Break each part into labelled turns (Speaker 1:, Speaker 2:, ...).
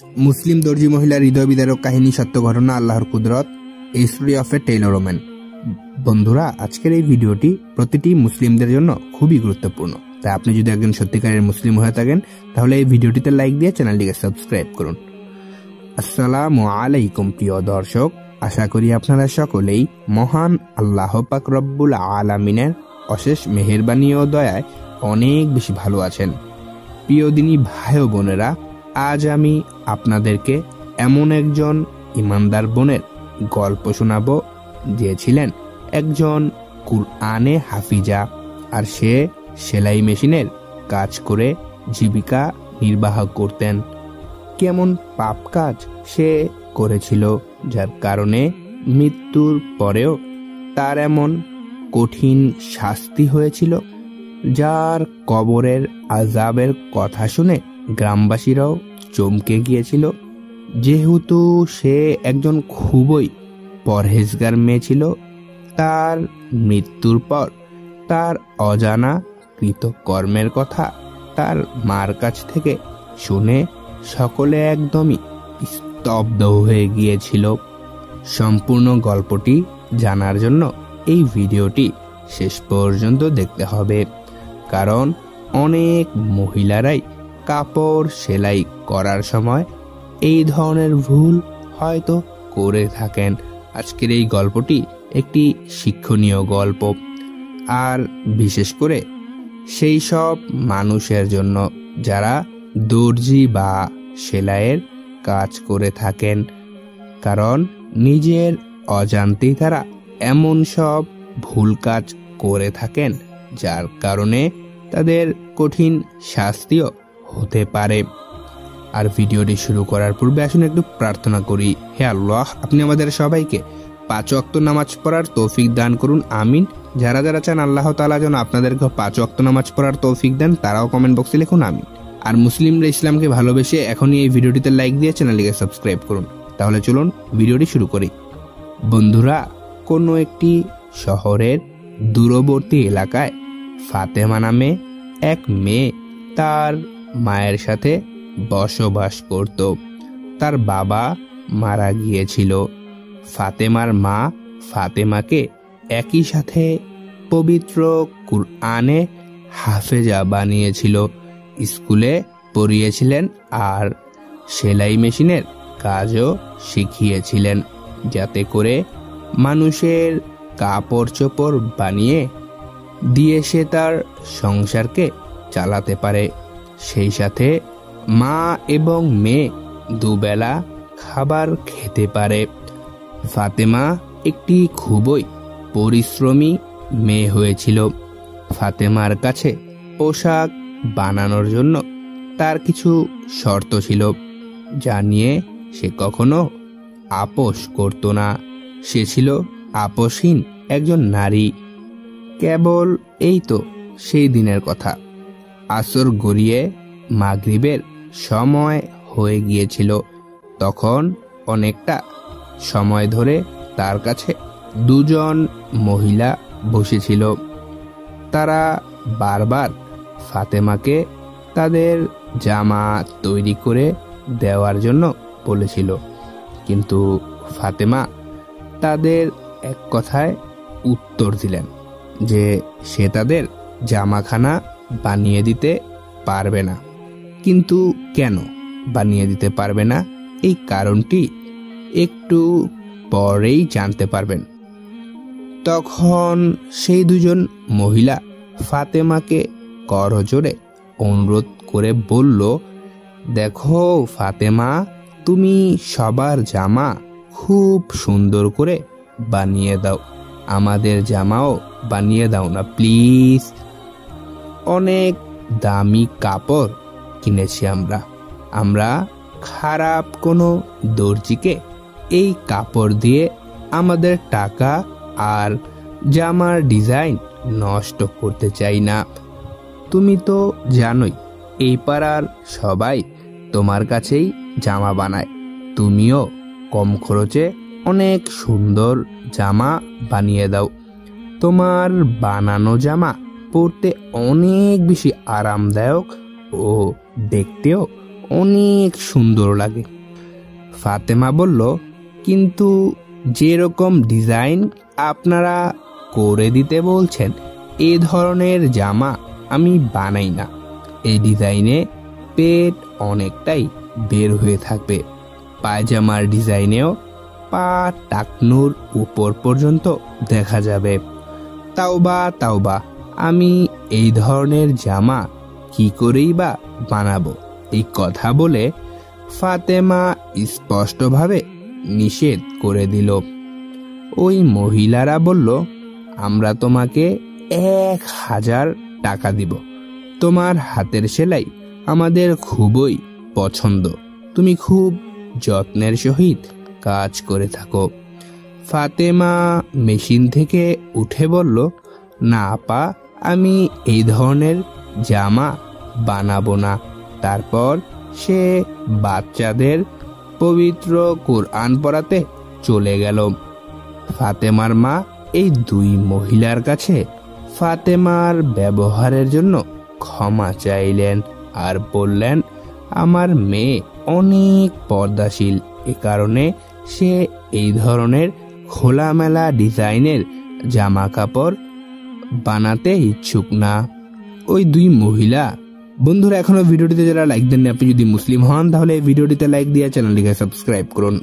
Speaker 1: মুসলিম দর্জি মহিলার হৃদয় বিদারক কাহিনী, সত্য ঘটনা, আল্লাহর কুদরত, এই story of A Taylor woman. বন্ধুরা, আজকের এই ভিডিওটি প্রতিটি মুসলিমদের জন্য খুবই গুরুত্বপূর্ণ। তাই আপনি যদি একজন সত্যিকারের মুসলিম হয়ে থাকেন তাহলে এই ভিডিওটিতে লাইক দিয়ে চ্যানেলটিকে সাবস্ক্রাইব করুন। আসসালামু আলাইকুম প্রিয় দর্শক, আশা করি আপনারা সকলেই মহান আল্লাহ পাক রব্বুল আলামিনের অশেষ মেহেরবানি ও দয়ায় অনেক বেশি ভালো আছেন। প্রিয় দিনী ভাই ও বোনেরা, আজ আমি আপনাদেরকে এমন একজন ইমানদার বোনের গল্প শোনাবো যে ছিলেন একজন কুরআনে হাফিজা, আর সে সেলাই মেশিনের কাজ করে জীবিকা নির্বাহ করতেন। কেমন পাপ কাজ সে করেছিল যার কারণে মৃত্যুর পরেও তার এমন কঠিন শাস্তি হয়েছিল, যার কবরের আযাবের কথা শুনে গ্রামবাসীরাও চমকে গিয়েছিল। যেহেতু সে একজন খুবই পরহেজগার মেয়ে ছিল, তার মৃত্যুর পর তার অজানা কৃতকর্মের কথা তার মার কাছ থেকে শুনে সকলে একদমই স্তব্ধ হয়ে গিয়েছিল। সম্পূর্ণ গল্পটি জানার জন্য এই ভিডিওটি শেষ পর্যন্ত দেখতে হবে, কারণ অনেক মহিলারাই কাপড় সেলাই করার সময় এই ধরনের ভুল হয়তো করে থাকেন। আজকের এই গল্পটি একটি শিক্ষণীয় গল্প, আর বিশেষ করে সেই সব মানুষের জন্য যারা দর্জি বা সেলাইয়ের কাজ করে থাকেন, কারণ নিজের অজান্তেই তারা এমন সব ভুল কাজ করে থাকেন যার কারণে তাদের কঠিন শাস্তিও হতে পারে। আর ভিডিওটি শুরু করার পূর্বে আসুন একটু প্রার্থনা করি। হে আল্লাহ, আপনি আমাদের সবাইকে 5 ওয়াক্ত নামাজ পড়ার তৌফিক দান করুন, আমিন। যারা যারা চান আল্লাহ তাআলা যেন আপনাদেরকে 5 ওয়াক্ত নামাজ পড়ার তৌফিক দেন, তারাও কমেন্ট বক্সে লিখুন আমিন। আর মুসলিমরা ইসলামকে ভালোবেসে এখনই এই ভিডিওটিতে লাইক দিয়ে চ্যানেলটিকে সাবস্ক্রাইব করুন। তাহলে চলুন ভিডিওটি শুরু করি। বন্ধুরা, কোনো একটি শহরের দূরবর্তী এলাকায় ফাতেমা নামে এক মেয়ে তার মায়ের সাথে বসবাস করত। তার বাবা মারা গিয়েছিল। ফাতেমার মা ফাতেমাকে একই সাথে পবিত্র কুরআনে হাফেজা বানিয়েছিল, স্কুলে পড়িয়েছিলেন আর সেলাই মেশিনের কাজও শিখিয়েছিলেন, যাতে করে মানুষের কাপড় চোপড় বানিয়ে দিয়ে সে তার সংসারকে চালাতে পারে। সেই সাথে মা এবং মেয়ে দুবেলা খাবার খেতে পারে। ফাতেমা একটি খুবই পরিশ্রমী মেয়ে হয়েছিল। ফাতেমার কাছে পোশাক বানানোর জন্য তার কিছু শর্ত ছিল, যা নিয়ে সে কখনো আপোষ করত না। সে ছিল আপোষহীন একজন নারী। কেবল এই তো সেই দিনের কথা, আসর গড়িয়ে মাগরিবের সময় হয়ে গিয়েছিল। তখন অনেকটা সময় ধরে তার কাছে দুজন মহিলা বসেছিল। তারা বারবার ফাতেমাকে তাদের জামা তৈরি করে দেওয়ার জন্য বলেছিল, কিন্তু ফাতেমা তাদের এক কথায় উত্তর দিলেন যে সে তাদের জামাখানা বানিয়ে দিতে পারবে না। কিন্তু কেন বানিয়ে দিতে পারবে না, এই কারণটি একটু পরেই জানতে পারবেন। তখন সেই দুজন মহিলা ফাতেমাকে করজোড়ে অনুরোধ করে বলল, দেখো ফাতেমা, তুমি সবার জামা খুব সুন্দর করে বানিয়ে দাও, আমাদের জামাও বানিয়ে দাও না প্লিজ। অনেক দামি কাপড় কিনেছি আমরা খারাপ কোনো দর্জিকে এই কাপড় দিয়ে আমাদের টাকা আর জামার ডিজাইন নষ্ট করতে চাই না। তুমি তো জানোই এই পাড়ার সবাই তোমার কাছেই জামা বানায়, তুমিও কম খরচে অনেক সুন্দর জামা বানিয়ে দাও। তোমার বানানো জামা পরতে অনেক বেশি আরামদায়ক ও দেখতেও অনেক সুন্দর লাগে। ফাতেমা বলল, কিন্তু যেরকম ডিজাইন আপনারা করে দিতে বলছেন এ ধরনের জামা আমি বানাই না। এই ডিজাইনে পেট অনেকটাই বের হয়ে থাকবে, পায়জামার ডিজাইনেও পা টাকনুর উপর পর্যন্ত দেখা যাবে। তাওবা তাওবা, আমি এই ধরনের জামা কি করেই বা বানাবো। এই কথা বলে ফাতেমা স্পষ্টভাবে নিষেধ করে দিল। ওই মহিলারা বলল, আমরা তোমাকে 1000 টাকা দিব। তোমার হাতের সেলাই আমাদের খুবই পছন্দ, তুমি খুব যত্নের সহিত কাজ করে থাকো। ফাতেমা মেশিন থেকে উঠে বলল, না আপা, আমি এই ধরনের জামা বানাবো না। তারপর সে বাচ্চাদের পবিত্র কোরআন পড়াতে চলে গেল। ফাতেমার মা এই 2 মহিলার কাছে ফাতেমার ব্যবহারের জন্য ক্ষমা চাইলেন আর বললেন, আমার মেয়ে অনেক পর্দাশীল, এ কারণে সে এই ধরনের খোলামেলা ডিজাইনের জামা কাপড় বানাতে ইচ্ছুক না। ওই 2 মহিলা, বন্ধুরা এখনো ভিডিওটিতে যারা লাইক দেননি, আপনি যদি মুসলিম হন তাহলে এই ভিডিওটিতে লাইক দিয়ে চ্যানেলটিকে সাবস্ক্রাইব করুন।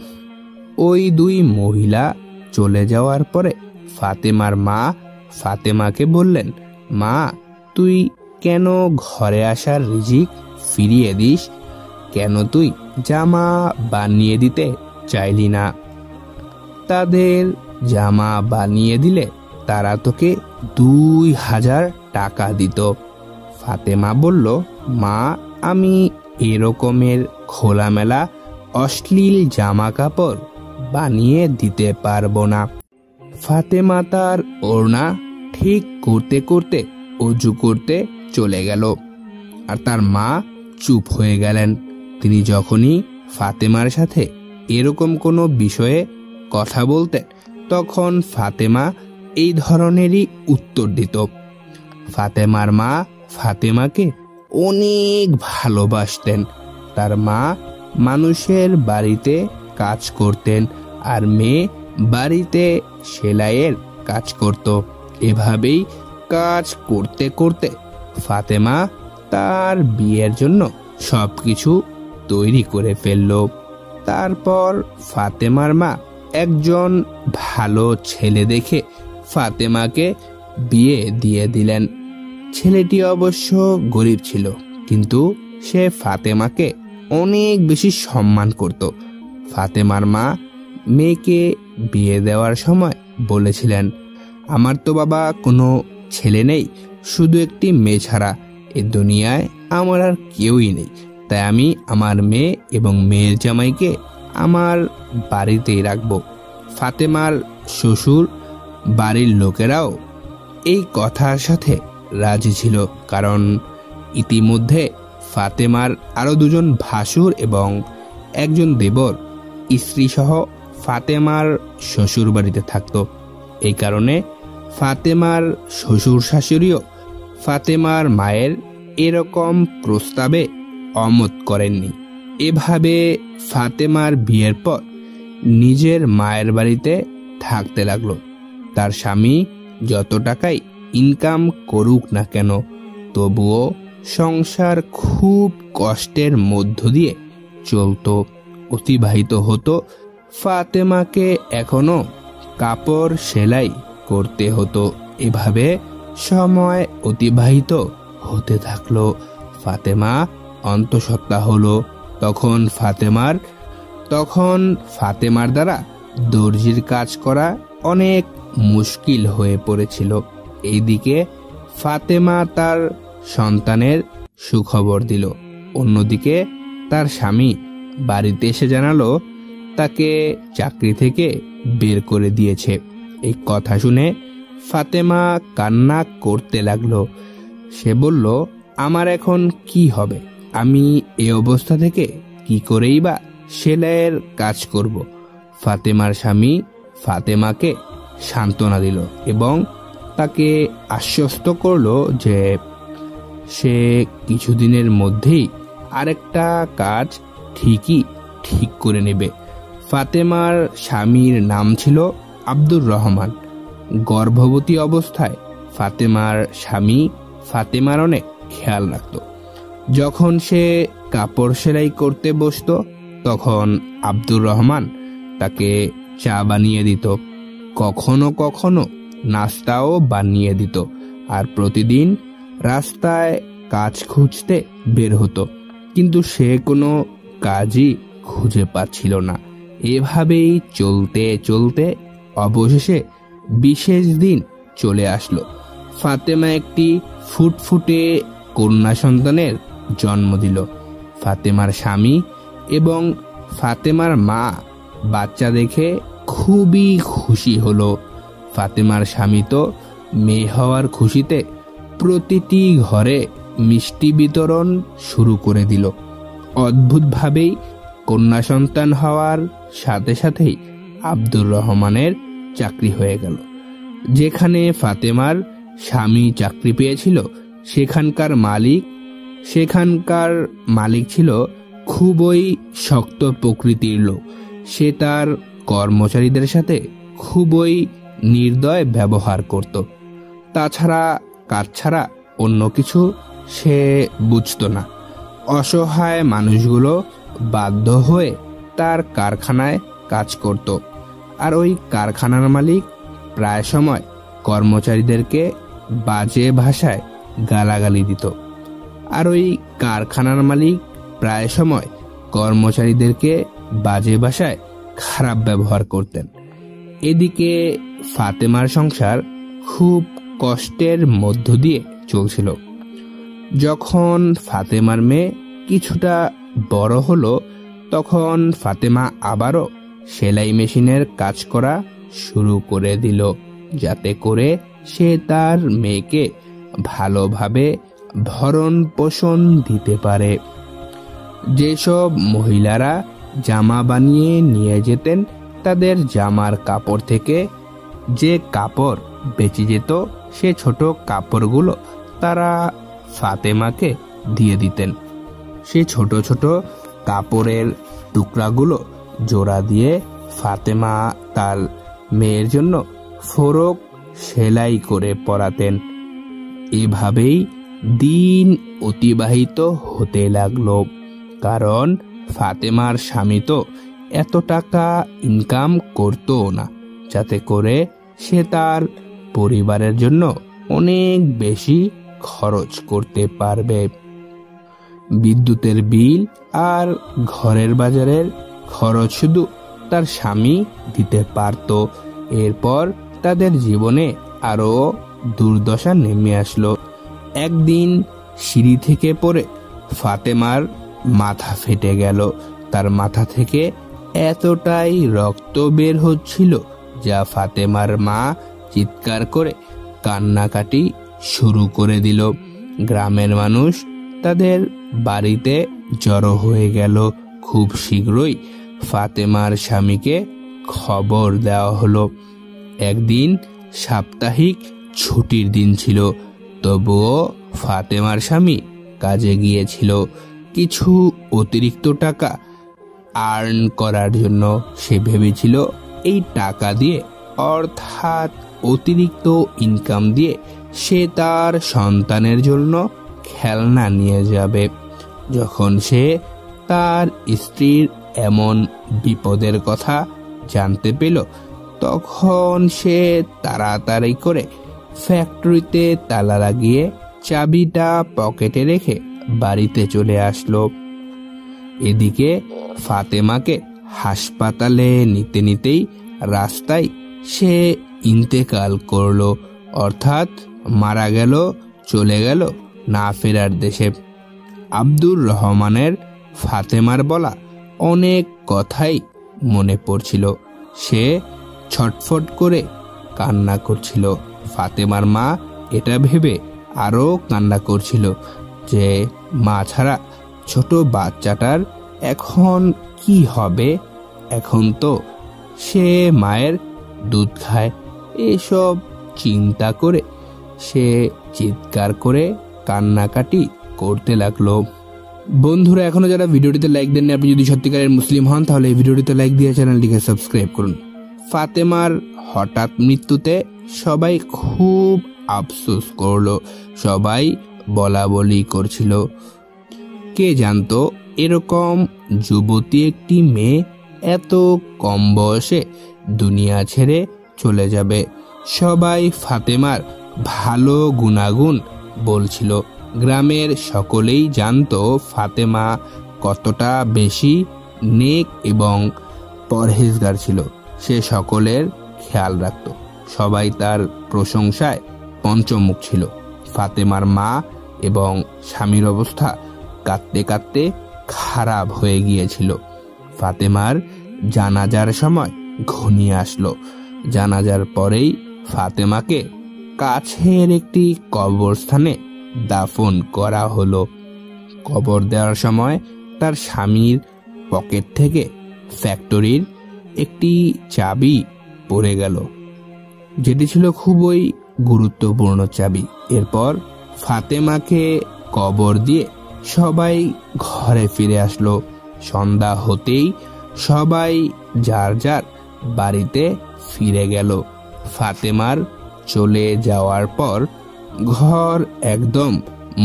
Speaker 1: ওই 2 মহিলা চলে যাওয়ার পরে ফাতেমার মা ফাতেমাকে বললেন, মা, তুই কেন ঘরে আসার রিজিক ফিরিয়ে দিস? কেন তুই জামা বানিয়ে দিতে চাইলি না? তাদের জামা বানিয়ে দিলে তারা তোকে 2000 টাকা দিত। ফাতেমা বলল, মা, আমি এরকমের খোলামেলা অশ্লীল জামা কাপড় বানিয়ে দিতে পারবো না। ফাতেমা তার ওড়না ঠিক করতে করতে অজু করতে চলে গেল আর তার মা চুপ হয়ে গেলেন। তিনি যখনই ফাতেমার সাথে এরকম কোনো বিষয়ে কথা বলতেন তখন ফাতেমা এই ধরনেরই উত্তর দিত। ফাতেমার মা ফাতেমাকে অনেক ভালোবাসতেন। তার মা মানুষের বাড়িতে কাজ করতেন আর মেয়ে বাড়িতে সেলাইয়ের কাজ করত। এভাবেই কাজ করতে করতে ফাতেমা তার বিয়ের জন্য সবকিছু তৈরি করে ফেলল। তারপর ফাতেমার মা একজন ভালো ছেলে দেখে ফাতেমাকে বিয়ে দিয়ে দিলেন। ছেলেটি অবশ্য গরিব ছিল, কিন্তু সে ফাতেমাকে অনেক বেশি সম্মান করত। ফাতেমার মা মেয়েকে বিয়ে দেওয়ার সময় বলেছিলেন, আমার তো বাবা কোনো ছেলে নেই, শুধু একটি মেয়ে ছাড়া এ দুনিয়ায় আমার আর কেউই নেই, তাই আমি আমার মেয়ে এবং মেয়ের জামাইকে আমার বাড়িতেই রাখব। ফাতেমার শ্বশুর বাড়ির লোকেরাও এই কথার সাথে রাজি ছিল, কারণ ইতিমধ্যে ফাতেমার আরো 2 জন ভাসুর এবং একজন দেবর স্ত্রী সহ ফাতেমার শ্বশুর বাড়িতে থাকত। এই কারণে ফাতেমার শ্বশুর শাশুড়িও ফাতেমার মায়ের এরকম প্রস্তাবে অমত করেননি। এভাবে ফাতেমার বিয়ের পর নিজের মায়ের বাড়িতে থাকতে লাগলো। তার স্বামী যত টাকাই ইনকাম করুক না কেন, তবুও সংসার খুব কষ্টের মধ্য দিয়ে চলতো, অতিবাহিত হতো। ফাতেমাকে এখনো কাপড় সেলাই করতে হতো। এভাবে সময় অতিবাহিত হতে থাকলো। ফাতেমা অন্তঃসত্ত্বা হলো। তখন ফাতেমার দ্বারা দর্জির কাজ করা অনেক মুশকিল হয়ে পড়েছিল। এইদিকে ফাতেমা তার সন্তানের সুখবর দিল, অন্যদিকে তার স্বামী বাড়িতে এসে জানালো তাকে চাকরি থেকে বের করে দিয়েছে। এই কথা শুনে ফাতেমা কান্না করতে লাগলো। সে বলল, আমার এখন কি হবে? আমি এই অবস্থা থেকে কি করেই বা সেলাইয়ের কাজ করব? ফাতেমার স্বামী ফাতেমাকে সান্ত্বনা দিল এবং তাকে আশ্বস্ত করলো যে সে কিছুদিনের মধ্যেই আরেকটা কাজ ঠিকই ঠিক করে নেবে। ফাতেমার স্বামীর নাম ছিল আব্দুর রহমান। গর্ভবতী অবস্থায় ফাতেমার স্বামী ফাতেমার অনেক খেয়াল রাখত। যখন সে কাপড় সেলাই করতে বসতো তখন আব্দুর রহমান তাকে চা বানিয়ে দিত, কখনো কখনো নাস্তাও বানিয়ে দিত, আর প্রতিদিন রাস্তায় কাজ খুঁজতে বের হতো, কিন্তু সে কোনো কাজই খুঁজে পাচ্ছিল না। এভাবেই চলতে চলতে অবশেষে বিশেষ দিন চলে আসলো। ফাতেমা একটি ফুটফুটে কন্যা সন্তানের জন্ম দিল। ফাতেমার স্বামী এবং ফাতেমার মা বাচ্চা দেখে খুবই খুশি হলো। ফাতেমার স্বামী তো মেয়ে হওয়ার খুশিতে প্রতিটি ঘরে মিষ্টি বিতরণ শুরু করে দিল। অদ্ভুতভাবেই কন্যা সন্তান হওয়ার সাথে সাথেই আব্দুর রহমানের চাকরি হয়ে গেল। যেখানে ফাতেমার স্বামী চাকরি পেয়েছিল সেখানকার মালিক ছিল খুবই শক্ত প্রকৃতির লোক। সে তার কর্মচারীদের সাথে খুবই নির্দয় ব্যবহার করত। তাছাড়া কাজ ছাড়া অন্য কিছু সে বুঝতো না। অসহায় মানুষগুলো বাধ্য হয়ে তার কারখানায় কাজ করত, আর ওই কারখানার মালিক প্রায় সময় কর্মচারীদেরকে বাজে ভাষায় গালাগালি দিত, আর ওই কারখানার মালিক প্রায় সময় কর্মচারীদেরকে বাজে ভাষায় খারাপ ব্যবহার করতেন। এদিকে ফাতেমার সংসার খুব কষ্টের মধ্য দিয়ে চলছিল। যখন ফাতেমার মেয়ে কিছুটা বড় হলো তখন ফাতেমা আবারও সেলাই মেশিনের কাজ করা শুরু করে দিল, যাতে করে সে তার মেয়েকে ভালোভাবে ভরণ পোষণ দিতে পারে। যেসব মহিলারা জামা বানিয়ে নিয়ে যেতেন তাদের জামার কাপড় থেকে যে কাপড় বেঁচে যেত সে ছোট কাপড়গুলো তারা ফাতেমাকে দিয়ে দিতেন। সে ছোট ছোট কাপড়ের টুকরাগুলো জোড়া দিয়ে ফাতেমা তার মেয়ের জন্য ফরক সেলাই করে পরাতেন। এভাবেই দিন অতিবাহিত হতে লাগলো, কারণ ফাতেমার স্বামী তো এত টাকা ইনকাম করতো না যাতে করে সে তার পরিবারের জন্য অনেক বেশি খরচ করতে পারবে। বিদ্যুতের বিল আর ঘরের বাজারের খরচ শুধু তার স্বামী দিতে পারত। এরপর তাদের জীবনে আরো দুর্দশা নেমে আসলো। একদিন সিঁড়ি থেকে পড়ে ফাতেমার মাথা ফেটে গেল। তার মাথা থেকে এতটাই রক্ত বের হচ্ছিল যা ফাতেমার মা চিৎকার করে কান্নাকাটি শুরু করে দিল। গ্রামের মানুষ তাদের বাড়িতে জড়ো হয়ে গেল। খুব শীঘ্রই ফাতেমার স্বামীকে খবর দেওয়া হলো। একদিন সাপ্তাহিক ছুটির দিন ছিল, তবুও ফাতেমার স্বামী কাজে গিয়েছিল কিছু অতিরিক্ত টাকা আর্ন করার জন্য। সে ভেবেছিল এই টাকা দিয়ে, অর্থাৎ অতিরিক্ত ইনকাম দিয়ে, সে তার সন্তানের জন্য খেলনা নিয়ে যাবে। যখন সে তার স্ত্রীর এমন বিপদের কথা জানতে পেল তখন সে তাড়াতাড়ি করে ফ্যাক্টরিতে তালা লাগিয়ে চাবিটা পকেটে রেখে বাড়িতে চলে আসলো। এদিকে ফাতেমাকে হাসপাতালে নিতে নিতেই রাস্তায় সে ইন্তেকাল করলো, অর্থাৎ মারা গেল, চলে গেল না ফেরার দেশে। আব্দুর রহমানের ফাতেমার বলা অনেক কথাই মনে পড়ছিল। সে ছটফট করে কান্না করছিল। ফাতেমার মা এটা ভেবে আরো কান্না করছিল যে মা ছাড়া ছোট বাচ্চাটার এখন কি হবে। এখন তো সে মায়ের দুধ খায়। এসব চিন্তা করে সে চিৎকার করে কান্নাকাটি করতে লাগলো। বন্ধুরা, এখনো যারা ভিডিওটিতে লাইক দেননি, আপনি যদি সত্যিকারের মুসলিম হন তাহলে এই ভিডিওটিতে লাইক দিয়ে চ্যানেলটিকে সাবস্ক্রাইব করুন। ফাতেমার হঠাৎ মৃত্যুতে সবাই খুব আফসোস করলো, সবাই বলা বলি করছিল। কে জানতো এরকম যুবতী একটি মেয়ে এত কম বয়সে দুনিয়া ছেড়ে চলে যাবে। সবাই ফাতেমার ভালো গুণাগুণ বলছিল। গ্রামের সকলেই জানতো ফাতেমা কতটা বেশি নেক এবং পরহেজগার ছিল। সে সকলের খেয়াল রাখত। সবাই তার প্রশংসায় পঞ্চমুখ ছিল। ফাতেমার মা এবং স্বামীর অবস্থা কাঁদতে কাঁদতে খারাপ হয়ে গিয়েছিল। ফাতেমার জানাজার সময় ঘনিয়ে আসলো। জানাজার পরেই ফাতেমাকে কাছের একটি কবরস্থানে দাফন করা হলো। কবর দেওয়ার সময় তার স্বামীর পকেট থেকে ফ্যাক্টরির একটি চাবি পড়ে গেল, যেটি ছিল খুবই গুরুত্বপূর্ণ চাবি। এরপর ফাতেমাকে কবর দিয়ে সবাই ঘরে ফিরে আসলো। সন্ধ্যা হতেই সবাই যার যার বাড়িতে ফিরে গেল। ফাতেমার চলে যাওয়ার পর ঘর একদম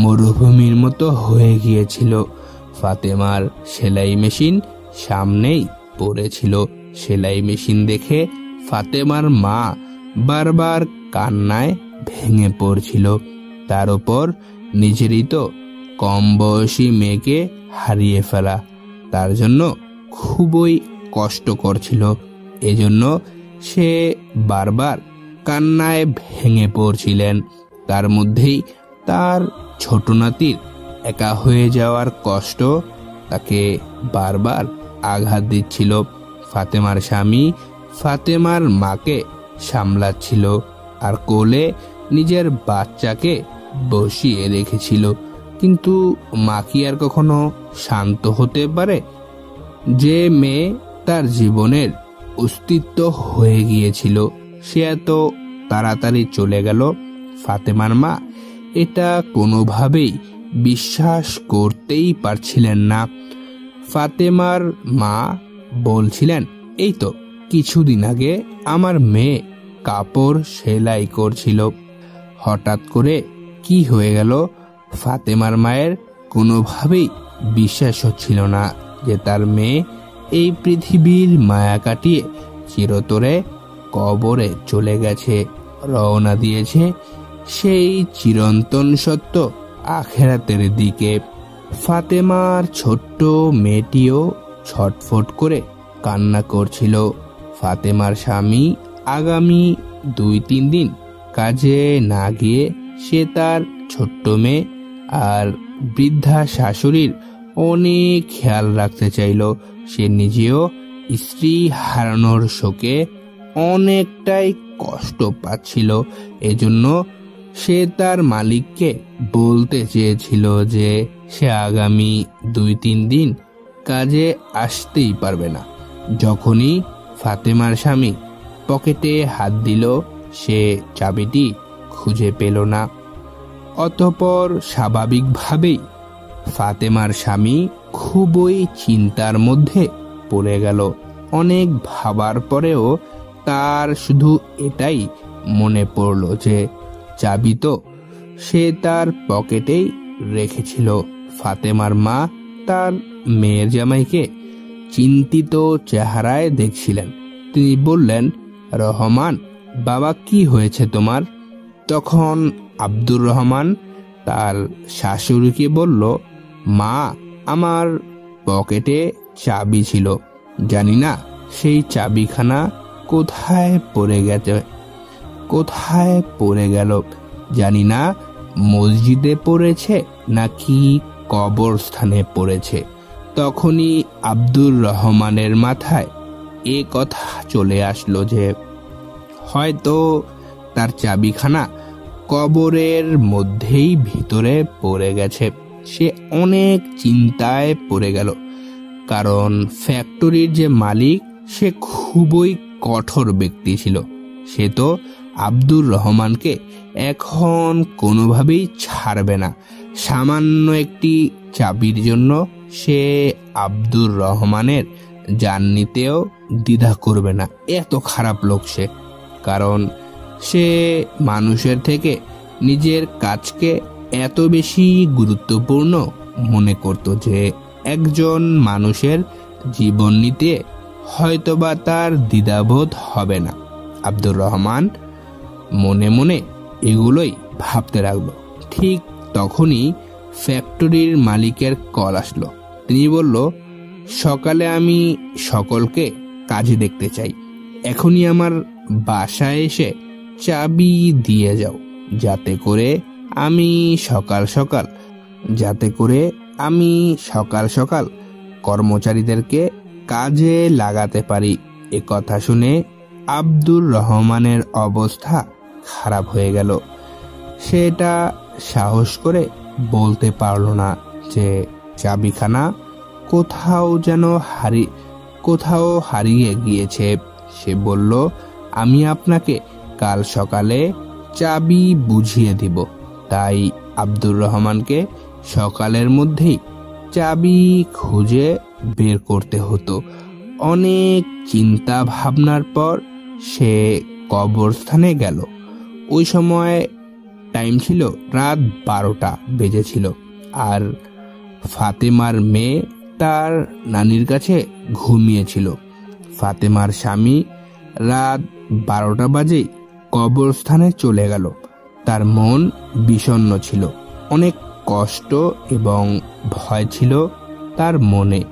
Speaker 1: মরুভূমির মতো হয়ে গিয়েছিল। ফাতেমার সেলাই মেশিন সামনেই পড়েছিল। সেলাই মেশিন দেখে ফাতেমার মা বারবার কান্নায় ভেঙে পড়ছিল। তার উপর নিজেরই তো কম বয়সী মেয়েকে হারিয়ে ফেলা তার জন্য খুবই কষ্টকর ছিল। এজন্য সে বারবার কান্নায় ভেঙে পড়ছিলেন। তার মধ্যেই তার ছোট নাতির একা হয়ে যাওয়ার কষ্ট তাকে বারবার আঘাত দিচ্ছিল। ফাতেমার স্বামী ফাতেমার মাকে সামলাচ্ছিল আর কোলে নিজের বাচ্চাকে বসিয়ে রেখেছিল। কিন্তু মা কি আর কখনো শান্ত হতে পারে? যে মেয়ে তার জীবনের অস্তিত্ব হয়ে গিয়েছিল সে এত তাড়াতাড়ি চলে গেল। ফাতেমার মা এটা কোনোভাবেই বিশ্বাস করতেই পারছিলেন না। ফাতেমার মা বলছিলেন, এই তো কিছুদিন আগে আমার মেয়ে কাপড় সেলাই করছিল, হঠাৎ করে কি হয়ে গেল? ফাতেমার মায়ের কোনোভাবেই বিশ্বাস হচ্ছিল না যে তার মেয়ে এই পৃথিবীর মায়া কাটিয়ে চিরতরে কবরে চলে গেছে, রওনা দিয়েছে সেই চিরন্তন সত্য আখেরাতের দিকে। ফাতেমার ছোট্ট মেয়েটিও ছটফট করে কান্না করছিল। ফাতেমার স্বামী আগামী 2-3 দিন কাজে না গিয়ে সে তার ছোট্ট মেয়ে আর বৃদ্ধা শাশুড়ির অনেক খেয়াল রাখতে চাইল। সে নিজেও স্ত্রী হারানোর শোকে অনেকটাই কষ্ট পাচ্ছিল। এজন্য সে তার মালিককে বলতে চেয়েছিল যে সে আগামী 2-3 দিন কাজে আসতেই পারবে না। যখনই ফাতেমার স্বামী পকেটে হাত দিল সে চাবিটি খুঁজে পেল না। অতঃপর স্বাভাবিকভাবেই ফাতেমার স্বামী খুবই চিন্তার মধ্যে পড়ে গেল। অনেক ভাবার পরেও তার শুধু এটাই মনে পড়ল যে চাবি তো সে তার পকেটেই রেখেছিল। ফাতেমার মা তার মেয়ের জামাইকে চিন্তিত চেহারায় দেখছিলেন। তিনি বললেন, রহমান বাবা, কি হয়েছে তোমার? তখন আব্দুর রহমান তার শাশুড়িকে বলল, মা, আমার পকেটে চাবি ছিল, জানি না সেই চাবিখানা কোথায় পড়ে গেল, জানি না মসজিদে পড়েছে নাকি কবরস্থানে পড়েছে। তখনই আব্দুর রহমানের মাথায় এ কথা চলে আসলো যে হয়তো তার চাবিখানা কবরের মধ্যেই ভিতরে পড়ে গেছে। সে অনেক চিন্তায় পড়ে গেল, কারণ ফ্যাক্টরির যে মালিক সে খুবই কঠোর ব্যক্তি ছিল। সে তো আব্দুর রহমানকে এখন কোনোভাবেই ছাড়বে না। সামান্য একটি চাবির জন্য সে আব্দুর রহমানের জান নিতেও দ্বিধা করবে না। এত খারাপ লোক সে, কারণ সে মানুষের থেকে নিজের কাজকে এত বেশি গুরুত্বপূর্ণ মনে করত যে একজন মানুষের জীবন নিতে হয়তোবা তার দ্বিধাবোধ হবে না। আব্দুর রহমান মনে মনে এগুলোই ভাবতে লাগলো। ঠিক তখনই ফ্যাক্টরির মালিকের কল আসলো। তিনি বলল, সকালে আমি সকলকে কাজে দেখতে চাই, এখনই আমার বাসায় এসে চাবি দিয়ে যাও, যাতে করে আমি সকাল সকাল কর্মচারীদেরকে কাজে লাগাতে পারি। এ কথা শুনে আব্দুর রহমানের অবস্থা খারাপ হয়ে গেল। সেটা সাহস করে বলতে পারল না যে চাবিখানা কোথাও হারিয়ে গিয়েছে। সে বলল, আমি আপনাকে কাল সকালে চাবি বুঝিয়ে দিব। তাই আব্দুর রহমানকে সকালের মধ্যেই চাবি খুঁজে বের করতে হতো। অনেক চিন্তা ভাবনার পর সে কবরস্থানে গেল। ওই সময় টাইম ছিল রাত 12টা বেজেছিল, আর ফাতেমার মেয়ে তার নানির কাছে ঘুমিয়েছিল। ফাতেমার স্বামী রাত 12টা বাজেই কবরস্থানে চলে গেল। তার মন বিষণ্ণ ছিল, অনেক কষ্ট এবং ভয় ছিল তার মনে।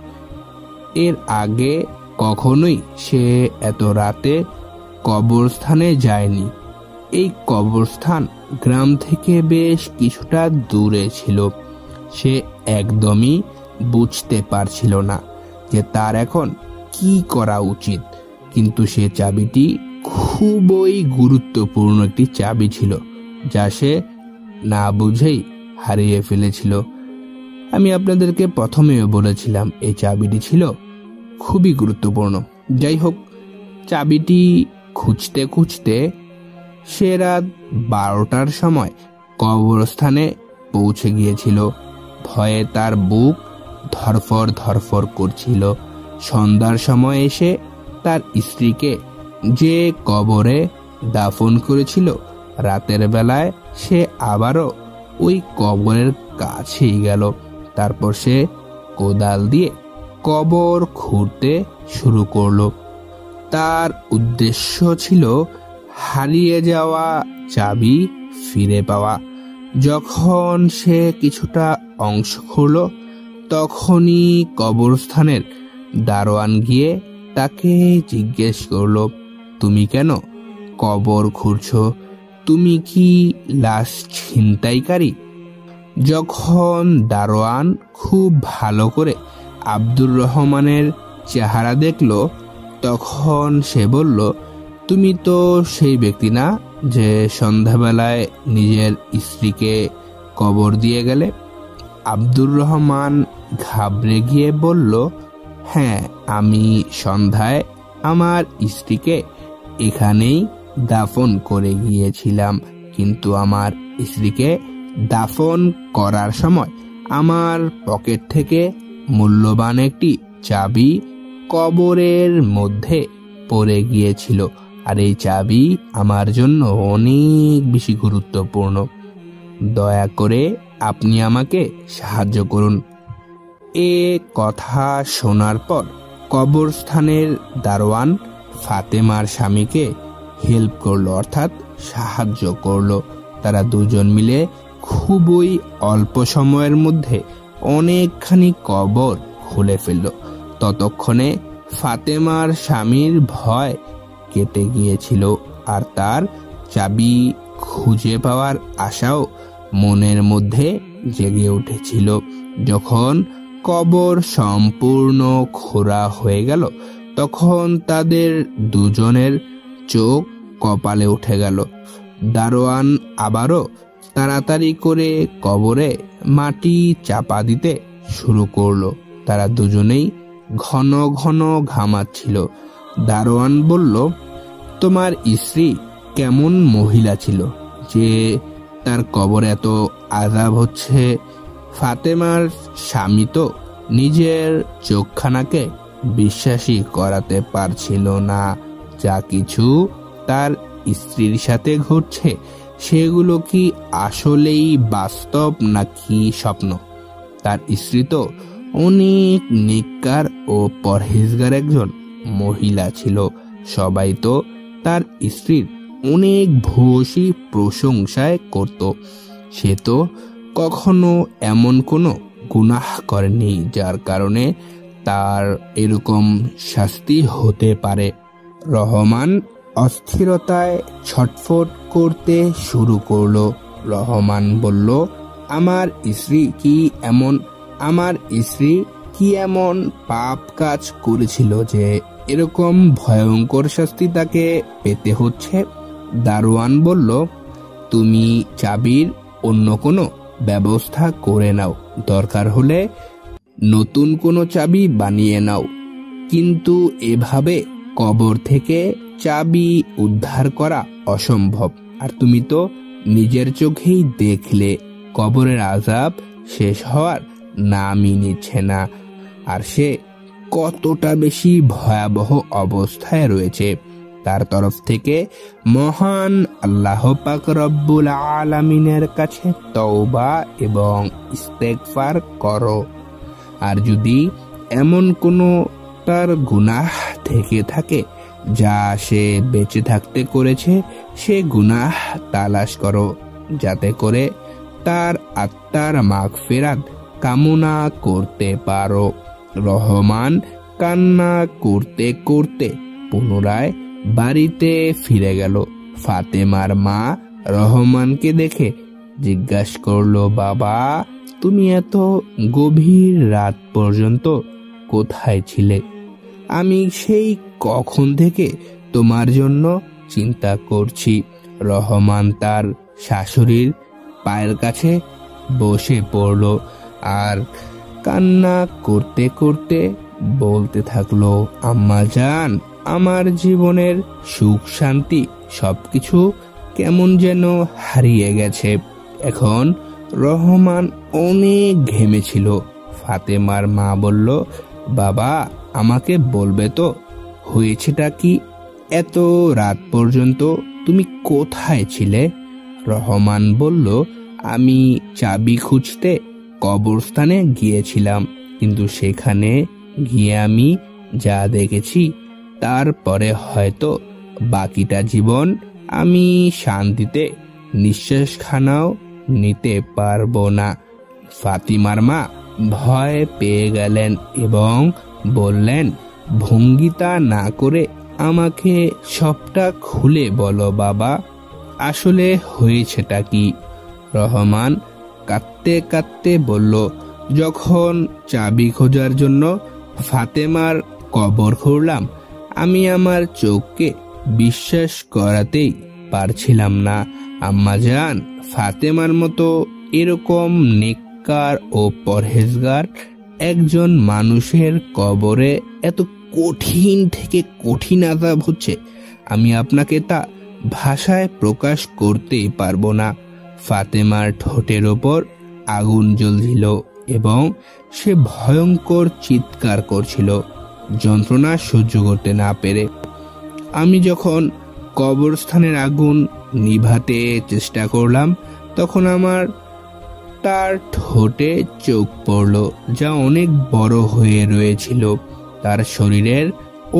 Speaker 1: এর আগে কখনোই সে এত রাতে কবরস্থানে যায়নি। এই কবরস্থান গ্রাম থেকে বেশ কিছুটা দূরে ছিল। সে একদমই বুঝতে পারছিল না যে তার এখন কি করা উচিত, কিন্তু সে চাবিটি খুবই গুরুত্বপূর্ণ একটি চাবি ছিল, যা সে না বুঝেই হারিয়ে ফেলেছিল। আমি আপনাদেরকে প্রথমেও বলেছিলাম এই চাবিটি ছিল খুবই গুরুত্বপূর্ণ। যাই হোক, চাবিটি খুঁজতে খুঁজতে সে রাত 12টার সময় কবরস্থানে পৌঁছে গিয়েছিল। ভয়ে তার বুক ধরফর করছিল। সন্ধ্যার সময় এসে তার স্ত্রীকে যে কবরে দাফন করেছিল, রাতের বেলায় সে আবারও ওই কবরের কাছেই গেল। তারপর সে কোদাল দিয়ে কবর খুঁড়তে শুরু করলো। তার উদ্দেশ্য ছিল হারিয়ে যাওয়া চাবি ফিরে পাওয়া। যখন সে কিছুটা অংশ খুঁড়ল, তখনই কবরস্থানের দারোয়ান গিয়ে তাকে জিজ্ঞেস করলো, তুমি কেন কবর খুঁড়ছো? তুমি কি লাশ ছিনতাইকারী? যখন দারোয়ান খুব ভালো করে আব্দুর রহমানের চেহারা দেখলো, তখন সে বলল, তুমি তো সেই ব্যক্তি না যে সন্ধ্যাবেলায় নিজের স্ত্রীকে কবর দিয়ে গেলে? আব্দুর রহমান ঘাবড়ে গিয়ে বলল, হ্যাঁ, আমি সন্ধ্যায় আমার স্ত্রীকে এখানেই দাফন করে গিয়েছিলাম, কিন্তু আমার স্ত্রীকে দাফন করার সময় আমার পকেট থেকে মূল্যবান একটি চাবি কবরের মধ্যে পড়ে গিয়েছিল, আর এই চাবি আমার জন্য অনেক বেশি গুরুত্বপূর্ণ। দয়া করে আপনি আমাকে সাহায্য করুন। এ কথা শোনার পর কবরস্থানের দারোয়ান ফাতেমার স্বামীকে হেল্প করলো, অর্থাৎ সাহায্য করলো। তারা দুজন মিলে খুবই অল্প সময়ের মধ্যে অনেকখানি কবর খুলে ফেলল। ততক্ষণে ফাতেমার স্বামীর ভয় কেটে গিয়েছিল, আর তার চাবি খুঁজে পাওয়ার আশাও মনের মধ্যে জেগে উঠেছিল। যখন কবর সম্পূর্ণ খোঁড়া হয়ে গেল, তখন তাদের দুজনের চোখ কপালে উঠে গেল। দারোয়ান আবারও তাড়াতাড়ি করে কবরে মাটি চাপা দিতে শুরু করলো। তারা দুজনেই ঘন ঘন ঘামাচ্ছিল। দারোয়ান বলল, তোমার স্ত্রী কেমন মহিলা ছিল যে তার কবরে এত আযাব হচ্ছে। ফাতেমার স্বামী তো নিজের চোখখানাকে বিশ্বাসই করাতে পারছিল না। যা কিছু তার স্ত্রীর সাথে ঘটছে সেগুলো কি আসলেই বাস্তব নাকি স্বপ্ন। তার স্ত্রী তো অনেক নেককার ও পরহেজগার একজন মহিলা ছিল। সবাই তো তার স্ত্রীর অনেক ভূয়সী প্রশংসায় করত। সে তো কখনো এমন কোনো গুনাহ করেনি যার কারণে তার এরকম শাস্তি হতে পারে। রহমান অস্থিরতায় ছটফট করতে শুরু করলো। রহমান বলল, আমার স্ত্রী কি এমন পাপ কাজ করেছিল যে এরকম ভয়ঙ্কর শাস্তি তাকে পেতে হচ্ছে? দারোয়ান বলল, তুমি চাবির অন্য কোনো ব্যবস্থা করে নাও, দরকার হলে নতুন কোনো চাবি বানিয়ে নাও, কিন্তু এভাবে কবর থেকে চাবি উদ্ধার করা অসম্ভব। আর তুমি তো নিজের চোখেই দেখলে কবরের আযাব শেষ হওয়ার নামই নিচ্ছে না। আর সে কতটা বেশি ভয়াবহ অবস্থায় রয়েছে। তার তরফ থেকে মহান আল্লাহ পাক রব্বুল আলামিনের কাছে তওবা এবং ইস্তেগফার করো। আর যদি এমন কোনো তার গুনাহ থেকে থাকে যা সে বেঁচে থাকতে করেছে, সে গুনাহ তালাশ করো, যাতে করে তার আত্মার মাগফিরাত কামনা করতে পারো। রহমান কান্না করতে করতে পুনরায় বাড়িতে ফিরে গেল। ফাতেমার মা রহমানকে দেখে জিজ্ঞাসা করলো, বাবা, তুমি এত গভীর রাত পর্যন্ত কোথায় ছিলে? আমি সেই কখন থেকে তোমার জন্য চিন্তা করছি। রহমান তার শাশুড়ির পায়ের কাছে বসে পড়ল আর কান্না করতে করতে বলতে থাকলো, আম্মা জান, আমার জীবনের সুখ শান্তি সবকিছু কেমন যেন হারিয়ে গেছে। এখন রহমান অনেক ঘেমেছিল। ফাতেমার মা বলল, বাবা, আমাকে বলবে তো হয়েছেটা কি? এত রাত পর্যন্ত তুমি কোথায় ছিলে? রহমান বলল, আমি চাবি খুঁজতে কবরস্থানে গিয়েছিলাম, কিন্তু সেখানে গিয়ে আমি যা দেখেছি তারপরে হয়তো বাকিটা জীবন আমি শান্তিতে নিঃশ্বাসখানাও নিতে পারবো না। ফাতিমার মা ভয় পেয়ে গেলেন এবং বললেন, ভঙ্গিতা না করে আমাকে সবটা খুলে বলো বাবা, আসলে হয়েছেটা কি? রহমান কাঁদতে কাঁদতে বলল, যখন চাবি খোঁজার জন্য ফাতেমার কবর খুঁড়লাম, আমি আমার চোখকে বিশ্বাস করাতেই পারছিলাম না। আম্মা জান, ফাতেমার মতো এরকম নেককার ও পরহেজগার একজন মানুষের কবরে এত কঠিন থেকে কঠিন আযাব হচ্ছে, আমি আপনাকে তা ভাষায় প্রকাশ করতেই পারবো না। ফাতেমার ঠোঁটের ওপর আগুন জ্বলছিল এবং সে ভয়ঙ্কর চিৎকার করছিল, যন্ত্রণা সহ্য করতে না পেরে। আমি যখন কবরস্থানের আগুন নিভাতে চেষ্টা করলাম, তখন আমার তার ঠোঁটে চোখ পড়ল, যা অনেক বড় হয়ে রয়েছিল। তার শরীরের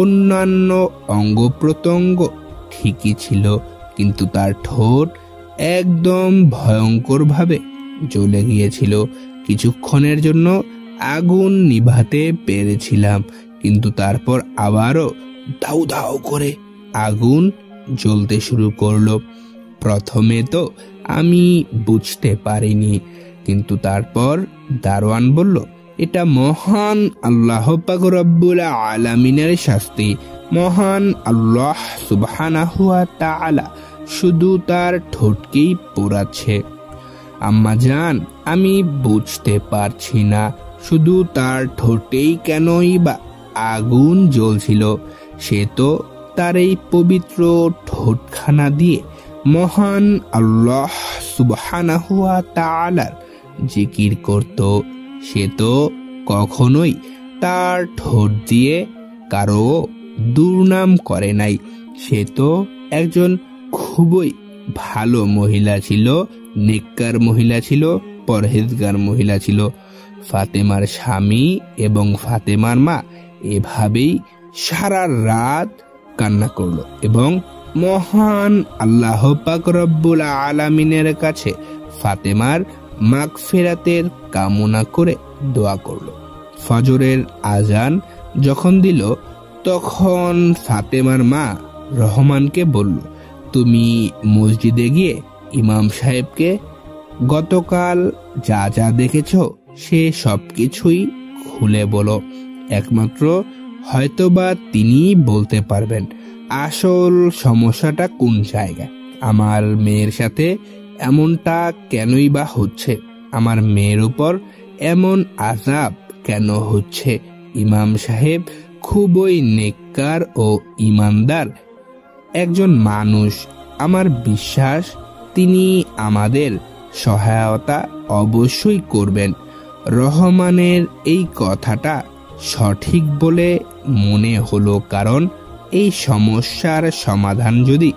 Speaker 1: অন্যান্য অঙ্গ প্রত্যঙ্গ ঠিকই ছিল, কিন্তু তার ঠোঁট একদম ভয়ঙ্করভাবে জ্বলে গিয়েছিল। কিছুক্ষণের জন্য আগুন নিভাতে পেরেছিলাম, কিন্তু তারপর আবারও দাউ দাউ করে আগুন জ্বলতে শুরু করলো। প্রথমে তো আমি বুঝতে পারিনি, কিন্তু তারপর দারোয়ান বলল, এটা মহান আল্লাহ পাক রব্বুল আলামিনের শাস্তি। মহান আল্লাহ সুবহানাহু ওয়া তাআলা শুধু তার ঠোঁটকেই পোড়াচ্ছে। আম্মা জান, আমি বুঝতে পারছি না, শুধু তার ঠোঁটেই কেনই বা আগুন জ্বলছিল? সে তো তার এই পবিত্র ঠোঁটখানা দিয়ে মহান আল্লাহ সুবহানাহু ওয়া তাআলার জিকির করত, সে তো কখনোই তার ঠোঁট দিয়ে কারো দুর্নাম করে নাই। সে তো একজন খুবই ভালো মহিলা ছিল, নেককার মহিলা ছিল, পরহেজগার মহিলা ছিল। ফাতেমার স্বামী এবং ফাতেমার মা এভাবেই সারা রাত কান্না করলো এবং মহান আল্লাহ পাক রব্বুল আলামিনের কাছে ফাতেমার মাগফিরাতের কামনা করে দোয়া করলো। ফজরের আজান যখন দিল তখন ফাতেমার মা রহমানকে বলল, তুমি মসজিদে গিয়ে ইমাম সাহেবকে গতকাল যা যা দেখেছ সে সবকিছুই খুলে বলো, একমাত্র হয়তোবা তিনিই বলতে পারবেন আসল সমস্যাটা কোন জায়গায়। আমার মেয়ের সাথে এমনটা কেনই বা হচ্ছে, আমার মেয়ের উপর এমন আযাব কেন হচ্ছে। ইমাম সাহেব খুবই নেককার ও ইমানদার একজন মানুষ, আমার বিশ্বাস তিনি আমাদের সহায়তা অবশ্যই করবেন। রহমানের এই কথাটা সঠিক বলে মনে হলো, কারণ এই সমস্যার সমাধান যদি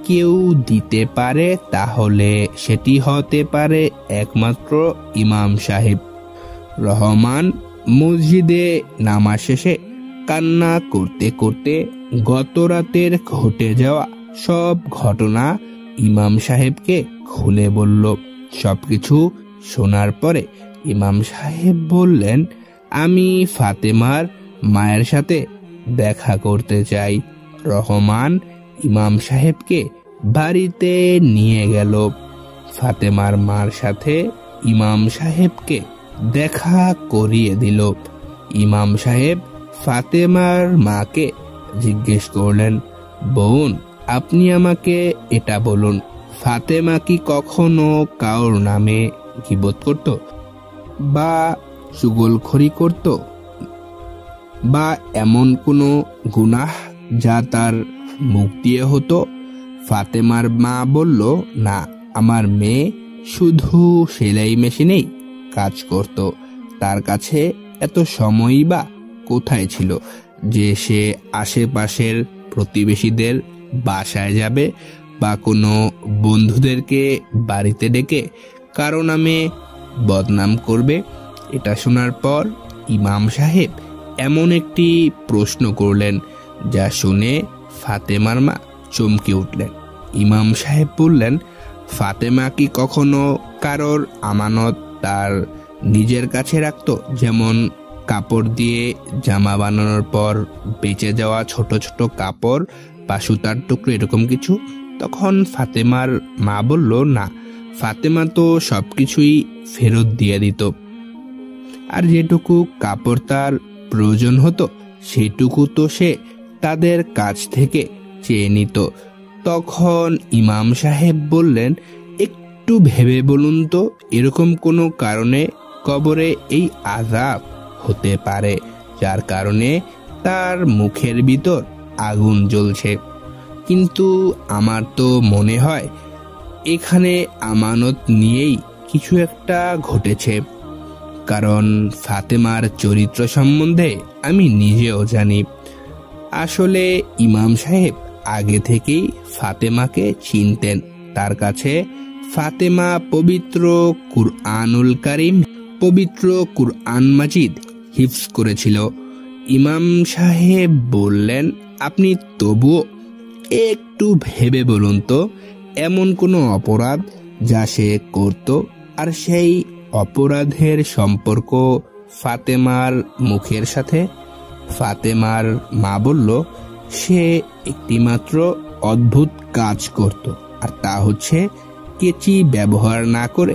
Speaker 1: কেউ দিতে পারে তাহলে সেটি হতে পারে একমাত্র ইমাম সাহেব। রহমান মসজিদে নামাজ শেষে কান্না করতে করতে গত রাতের ঘটে যাওয়া সব ঘটনা ইমাম সাহেবকে খুলে বলল। সবকিছু শোনার পরে ইমাম সাহেব বললেন, আমি ফাতেমার মায়ের সাথে দেখা করতে চাই। রহমান ইমাম সাহেবকে বাড়িতে নিয়ে গেল। ফাতেমার মার সাথে ইমাম সাহেবকে দেখা করিয়ে দিল। ইমাম সাহেব ফাতেমার মাকে জিজ্ঞেস করলেন, বোন, আপনি আমাকে এটা বলুন, ফাতেমা কি কখনো কারোর নামে গীবত করত বা চুগলখড়ি করত বা এমন কোনো গুনাহ যা তার মুখ দিয়ে হতো? ফাতেমার মা বলল, না, আমার মেয়ে শুধু সেলাই মেশিনেই কাজ করত, তার কাছে এত সময়ই বা কোথায় ছিল যে সে আশেপাশের প্রতিবেশীদের বাসায় যাবে বা কোনো বন্ধুদেরকে বাড়িতে ডেকে কারো নামে বদনাম করবে। এটা শোনার পর ইমাম সাহেব এমন একটি প্রশ্ন করলেন যা শুনে ফাতেমার মা চমকে উঠলেন। ইমাম সাহেব বললেন, ফাতেমা কি কখনো কারোর আমানত তার নিজের কাছে রাখতো, যেমন কাপড় দিয়ে জামা বানানোর পর বেঁচে যাওয়া ছোট ছোট কাপড় বা সুতার টুকরো, এরকম কিছু? তখন ফাতেমার মা বলল, না, ফাতেমা তো সবকিছুই ফেরত দিয়ে দিত, আর যেটুকু কাপড় তার প্রয়োজন হতো সেটুকু তো সে তাদের কাছ থেকে চেয়ে নিত। তখন ইমাম সাহেব বললেন, একটু ভেবে বলুন তো, এরকম কোনো কারণে কবরে এই আযাব হতে পারে যার কারণে তার মুখের ভিতর আগুন জ্বলছে, কিন্তু আমার তো মনে হয় এখানে আমানত নিয়েই কিছু একটা ঘটেছে, কারণ ফাতেমার চরিত্র সম্বন্ধে আমি নিজেও জানি। আসলে ইমাম সাহেব আগে থেকেই ফাতেমাকে চিনতেন, তার কাছে ফাতেমা পবিত্র কুরআনুল কারীম, পবিত্র কুরআন মাজিদ হিফজ করেছিল। ইমাম সাহেব বললেন, আপনি তবুও একটু ভেবে বলুন তো, এমন কোনো অপরাধ যা সে করত আর সেই অপরাধের সম্পর্ক ফাতেমার মুখের সাথে? ফাতেমার মা বলল, সে একটিমাত্র অদ্ভুত কাজ করত, আর তা হচ্ছে কেচি ব্যবহার না করে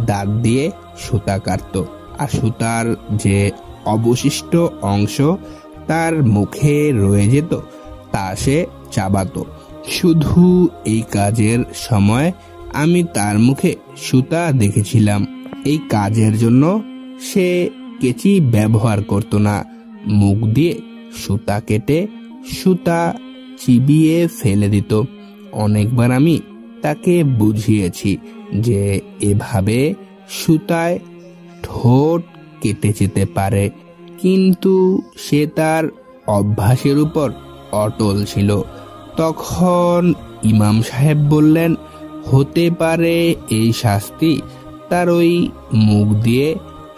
Speaker 1: দাঁত দিয়ে সুতা কাটত, আর সুতার যে অবশিষ্ট অংশ তার মুখে রয়ে যেত তা সে চাবাতো। শুধু এই কাজের সময় আমি তার মুখে সুতা দেখেছিলাম। এই কাজের জন্য সে কেচি ব্যবহার করত না, মুখ দিয়ে সুতা কেটে সুতা চিবিয়ে ফেলে দিত। অনেকবার আমি তাকে বুঝিয়েছি যে এভাবে সুতায় ঠোঁট কেটে যেতে পারে, কিন্তু সে তার অভ্যাসের উপর অটল ছিল। তখন ইমাম সাহেব বললেন, হতে পারে এই শাস্তি তার ওই মুখ দিয়ে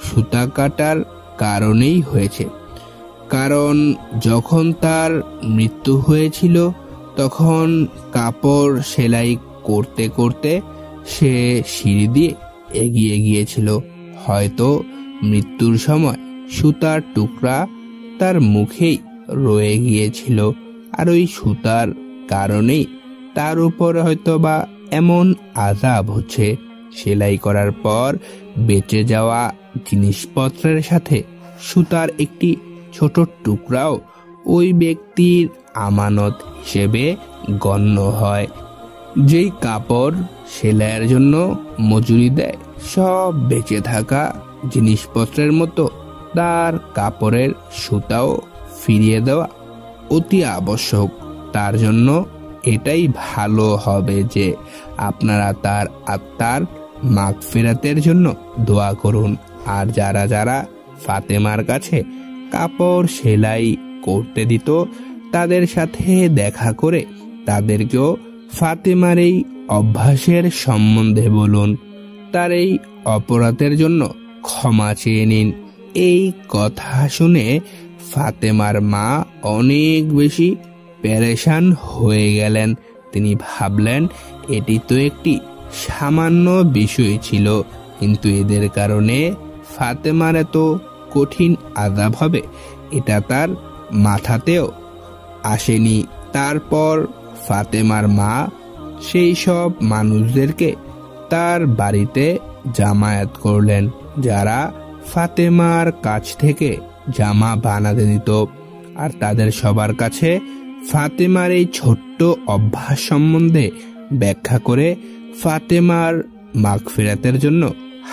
Speaker 1: সুতা কাটার কারণেই হয়েছে, কারণ যখন তার মৃত্যু হয়েছিল তখন কাপড় সেলাই করতে করতে সে সিঁড়ি দিয়ে এগিয়ে গিয়েছিল। হয়তো মৃত্যুর সময় সুতার টুকরা তার মুখেই রয়ে গিয়েছিল, আর ওই সুতার কারণেই তার উপর হয়তো বা এমন আযাব হচ্ছে। সেলাই করার পর বেঁচে যাওয়া জিনিসপত্রের সাথে সুতার একটি ছোট টুকরাও ওই ব্যক্তির আমানত হিসেবে গণ্য হয়। যেই কাপড় সেলাইয়ের জন্য মজুরি দেয়, সব বেঁচে থাকা জিনিসপত্রের মতো তার কাপড়ের সুতাও ফিরিয়ে দেওয়া অতি আবশ্যক। তার জন্য এটাই ভালো হবে যে আপনারা তার আত্মার মাগফিরাতের জন্য দোয়া করুন। আর যারা যারা ফাতেমার কাছে কাপড় সেলাই করতে দিত, তাদের সাথে দেখা করে তাদেরকেও ফাতেমার এই অভ্যাসের সম্বন্ধে বলুন, তার এই অপরাধের জন্য ক্ষমা চেয়ে নিন। এই কথা শুনে ফাতেমার মা অনেক বেশি পেরেশান হয়ে গেলেন। তিনি ভাবলেন, এটি তো একটি সামান্য বিষয় ছিল, কিন্তু এদের কারণে ফাতেমার এত কঠিন আযাব হবে এটা তার মাথাতেও আসেনি। তারপর ফাতেমার মা সেই সব মানুষদেরকে তার বাড়িতে জামায়াত করলেন যারা ফাতেমার কাছ থেকে জামা বানাতে দিত, আর তাদের সবার কাছে ফাতেমার এই ছোট্ট অভ্যাস সম্বন্ধে ব্যাখ্যা করে ফাতেমার মাগফিরাতের জন্য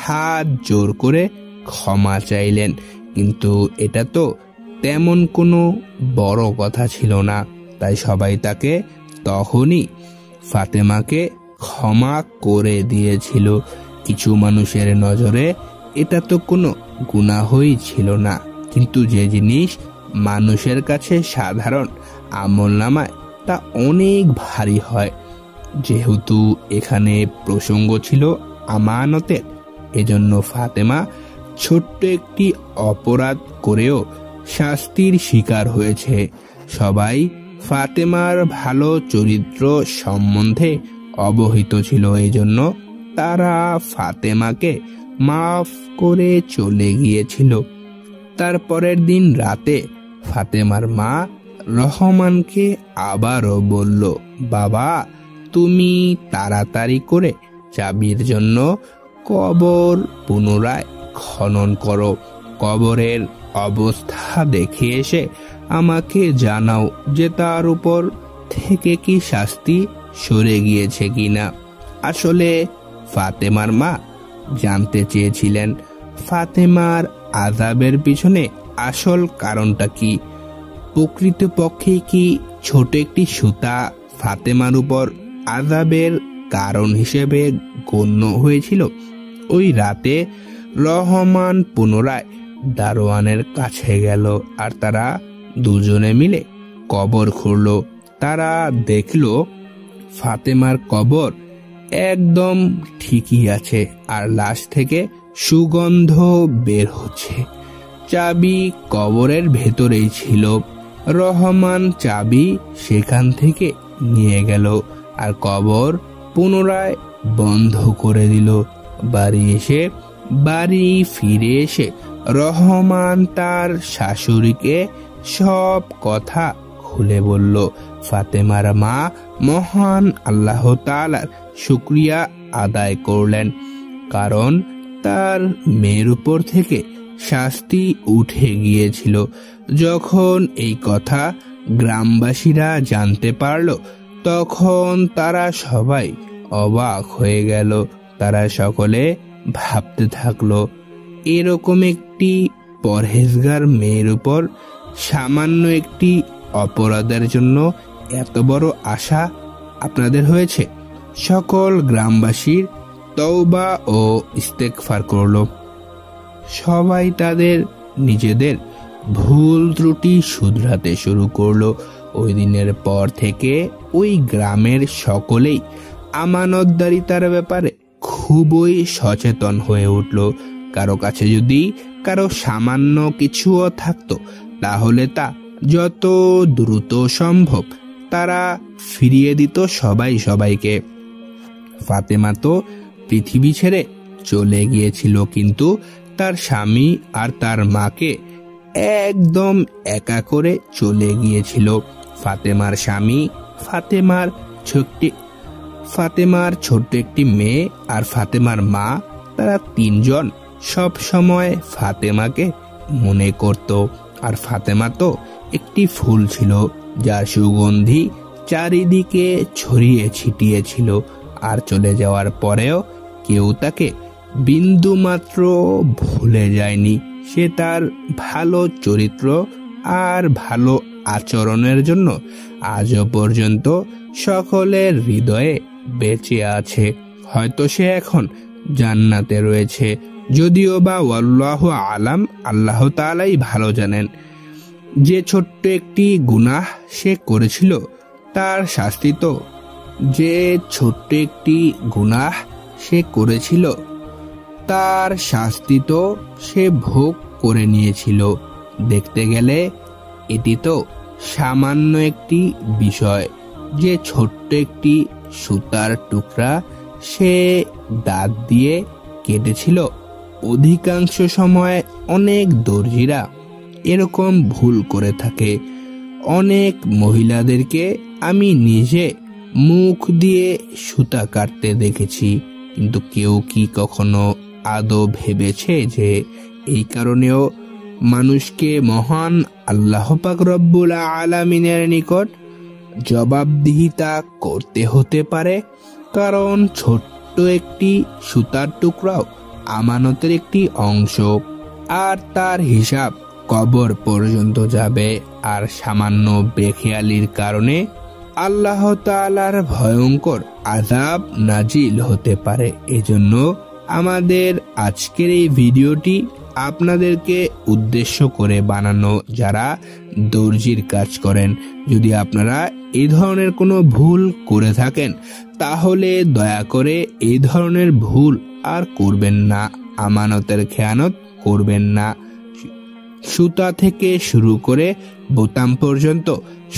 Speaker 1: হাত জোর করে ক্ষমা চাইলেন। কিন্তু এটা তো তেমন কোনো বড় কথা ছিল না, তাই সবাই তাকে তখনই ফাতেমাকে ক্ষমা করে দিয়েছিল। কিছু মানুষের নজরে এটা তো কোনো গুনাহই ছিল না, কিন্তু যে জিনিস মানুষের কাছে সাধারণ আমলনামায় তা অনেক ভারী হয়। যেহেতু এখানে প্রসঙ্গ ছিল আমানতের, এজন্য ফাতেমা ছোট্ট একটি অপরাধ করেও শাস্তির শিকার হয়েছে। সবাই ফাতেমার ভালো চরিত্র সম্বন্ধে অবহিত ছিল, এজন্য তারা ফাতেমাকে মাফ করে চলে গিয়েছিল। তারপরের দিন রাতে ফাতেমার মা রহমানকে আবারও বলল, বাবা, তুমি তাড়াতাড়ি করে চাবির জন্য কবর পুনরায় খনন করো। কবরের অবস্থা দেখে এসে আমাকে জানাও যে তার উপর থেকে কি শাস্তি সরে গিয়েছে কিনা। আসলে ফাতেমার মা জানতে চেয়েছিলেন ফাতেমার আযাবের পিছনে আসল কারণটা কি। প্রকৃতপক্ষে কি ছোট একটি সুতা ফাতেমার উপর আযাবের কারণ হিসেবে গণ্য হয়েছিল? ওই রাতে রহমান পুনরায় দারোয়ানের কাছে গেল, আর তারা দুজনে মিলে কবর খুঁড়ল। তারা দেখল ফাতেমার কবর একদম ঠিকই আছে, আর লাশ থেকে সুগন্ধ বের হচ্ছে। চাবি কবরের ভেতরেই ছিল। রহমান চাবি সেখান থেকে নিয়ে গেল আর কবর পুনরায় বন্ধ করে দিল। বাড়ি ফিরে এসে রহমান তার শাশুড়িকে সব কথা খুলে বলল। ফাতেমার মা মহান আল্লাহ তাআলার শুকরিয়া আদায় করলেন, কারণ তার মেয়ের উপর থেকে শাস্তি উঠে গিয়েছিল। যখন এই কথা গ্রামবাসীরা জানতে পারল, তখন তারা সবাই অবাক হয়ে গেল। তারা সকলে ভাবতে থাকলো, এরকম একটি পরহেজগার মেয়ের উপর সামান্য একটি অপরাধের জন্য এত বড় আশা আপনাদের হয়েছে। সকল গ্রামবাসীর তওবা ও ইস্তেগফার করল। সবাই তাদের নিজেদের ভুল ত্রুটি শুধরাতে শুরু করলো। ওই দিনের পর থেকে ওই গ্রামের সকলেই আমানতদারিতার ব্যাপারে খুবই সচেতন হয়ে উঠল। কারো কাছে যদি কারো সামান্য কিছুও থাকতো তাহলে তা যত দ্রুত সম্ভব তারা ফিরিয়ে দিত সবাইকে। ফাতেমা তো পৃথিবী ছেড়ে চলে গিয়েছিল, কিন্তু তার স্বামী আর তার মাকে একদম একা করে চলে গিয়েছিল। ফাতেমার স্বামী, ফাতেমার ছোট্ট একটি মেয়ে আর ফাতেমার মা, তারা তিনজন সব সময় ফাতেমাকে মনে করত। আর ফাতেমা তো একটি ফুল ছিল যার সুগন্ধি চারিদিকে ছড়িয়ে ছিটিয়ে ছিল। আর চলে যাওয়ার পরেও কেউ তাকে বিন্দু মাত্র ভুলে যায়নি। সে তার ভালো চরিত্র আর ভালো আচরণের জন্য আজও পর্যন্ত সকলের হৃদয়ে বেঁচে আছে। হয়তো সে এখন জান্নাতে রয়েছে, যদিও বা ওয়াল্লাহু আলাম, আল্লাহ তাআলাই ভালো জানেন। যে ছোট্ট একটি গুনাহ সে করেছিল তার শাস্তি তো সে ভোগ করে নিয়েছিল। দেখতে গেলে এটি তো সামান্য একটি বিষয়। যে ছোট্ট একটি সুতার টুকরা সে দাঁত দিয়ে কেটেছিল। অধিকাংশ সময় অনেক দর্জিরা এরকম ভুল করে থাকে। অনেক মহিলাদেরকে আমি নিজে মুখ দিয়ে সুতা কাটতে দেখেছি, কিন্তু কেউ কি কখনো আদৌ ভেবেছে যে এই কারণেও মানুষকে মহান আল্লাহ পাক রব্বুল আলামিনের নিকট জবাবদিহিতা করতে হতে পারে? কারণ ছোট্ট একটি সুতার টুকরাও আমানতের একটি অংশ, আর তার হিসাব কবর পর্যন্ত যাবে। আর সামান্য বেখেয়ালির কারণে আল্লাহ তাআলার ভয়ঙ্কর আযাব নাজিল হতে পারে। এজন্য আমাদের আজকের এই ভিডিওটি আপনাদেরকে উদ্দেশ্য করে বানানো, যারা দর্জির কাজ করেন। যদি আপনারা এই ধরনের কোনো ভুল করে থাকেন তাহলে দয়া করে এই ধরনের ভুল আর করবেন না। আমানতের খেয়ানত করবেন না। সুতা থেকে শুরু করে বোতাম পর্যন্ত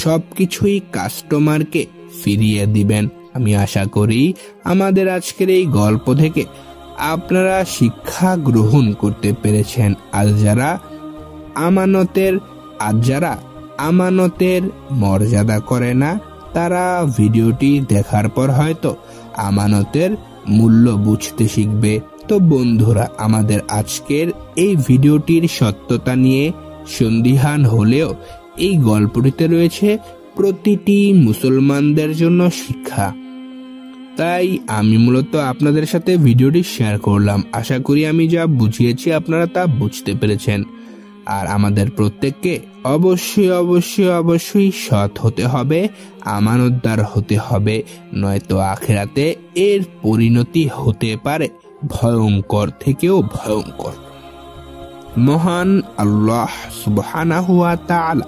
Speaker 1: সবকিছুই কাস্টমারকে ফিরিয়ে দিবেন। আমি আশা করি আমাদের আজকের এই গল্প থেকে আপনারা শিক্ষা গ্রহণ করতে পেরেছেন। আর যারা আমানতের মর্যাদা করে না, তারা ভিডিওটি দেখার পর হয়তো আমানতের মূল্য বুঝতে শিখবে। তো বন্ধুরা, আমাদের আজকের এই ভিডিওটির সত্যতা নিয়ে সন্দিহান হলেও এই গল্পটিতে রয়েছে প্রতিটি মুসলমানদের জন্য শিক্ষা। তাই আমি মূলত আপনাদের সাথে ভিডিওটি শেয়ার করলাম। আশা করি আমি যা বুঝিয়েছি আপনারা তা বুঝতে পেরেছেন। আর আমাদের প্রত্যেককে অবশ্যই সৎ হতে হবে, আমানতদার হতে হবে, নয়তো আখিরাতে এর পরিণতি হতে পারে ভয়ঙ্কর থেকেও ভয়ঙ্কর। মহান আল্লাহ সুবহানাহু ওয়া তাআলা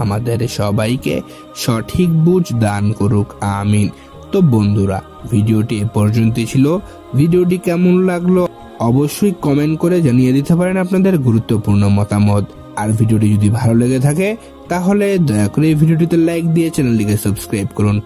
Speaker 1: আমাদের সবাইকে সঠিক বুঝ দান করুক, আমিন। তো বন্ধুরা, ভিডিওটি এ পর্যন্তই ছিল। ভিডিওটি কেমন লাগলো অবশ্যই কমেন্ট করে জানিয়ে দিতে পারেন আপনাদের গুরুত্বপূর্ণ মতামত। আর ভিডিওটি যদি ভালো লেগে থাকে তাহলে দয়া করে এই ভিডিওটিতে লাইক দিয়ে চ্যানেলটিকে সাবস্ক্রাইব করুন।